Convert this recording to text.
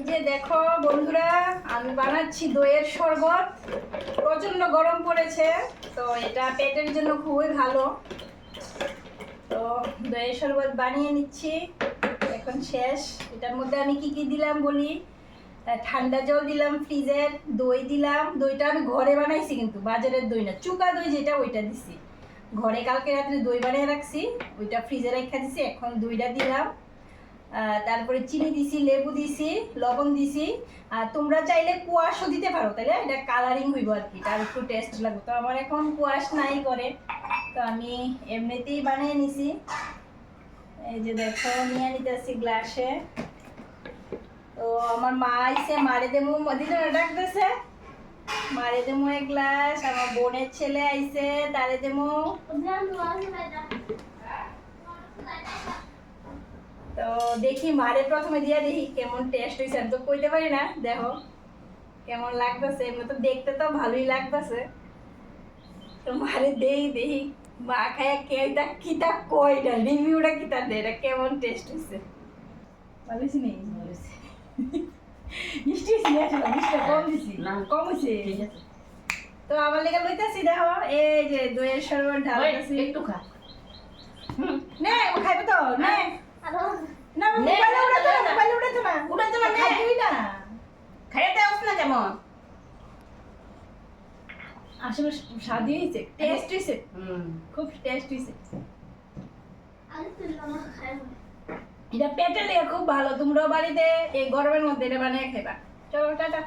যে দেখো বন্ধুরা, আমি বানাচ্ছি দইয়ের শরবত। প্রচন্ড গরম পড়েছে, তো এটা পেটের জন্য খুবই ভালো। তো দইয়ের শরবত বানিয়ে নিচ্ছি, এখন শেষ। এটার মধ্যে আমি কি কি দিলাম বলি। ঠান্ডা জল দিলাম, ফ্রিজের দই দিলাম। দইটা আমি ঘরে বানাইছি, কিন্তু বাজারের দই না, চুকা দই যেটা ওইটা দিছি। ঘরে কালকে রাত্রে দই বানিয়ে রাখছি, ওইটা ফ্রিজে রেখে দিছি। এখন দইটা দিলাম, তারপরে চিনি দিছি, লেবু দিছি, লবণ দিছি। আর তোমরা চাইলে কুয়াশও দিতে পারো, তাহলে এটা কালারিং হইব আর কি, তার একটু টেস্ট লাগবে। তো আমার এখন কুয়াশ নাই করে, তো আমি এমনিতেই বানিয়ে নিছি। এই যে দেখো, নিয়ে নিতেছি গ্লাসে। তো আমার মা আইসে, মারে দেমু দিদি ডাকতেছে, মারে দেমু এক গ্লাস। আমার বোনের ছেলে আইসে, তারে দেমু। তো দেখি মারে প্রথমে দিয়ে দেখি কেমন টেস্ট হয়েছে। আমি তো কইতে পারি না, দেখো কেমন লাগতেছে। এমনি তো দেখতে তো ভালোই লাগতেছে, তো মারে দেখি মা খায় কেটা কিতা কয়টা রিভিউটা কিতা দেয়, এটা কেমন টেস্ট হয়েছে। ভালো হয়েছে নেই? ভালো হয়েছে। মিষ্টি হয়েছে না? আসলে মিষ্টিটা কম দিছি না, কম হয়েছে। ঠিক আছে, তো আমার লেগে লইতেছি। দেখো এই যে দইয়ের শরবত ঢালতেছি, একটু খা। নে খাইবে তো, নে না, মোবাইলে উড়াতো না, মোবাইলে উড়াতো না, উড়াতো না, খাইবি না। খাইতে আসছ না কেমন? আসলে স্বাদ হয়েছে, টেস্ট হয়েছে, খুব টেস্ট হয়েছে। এটা পেটের লেগে খুব ভালো। তোমরাও বাড়িতে এই গরমের মধ্যে এটা বানিয়ে খাইবা। চলো টাটা।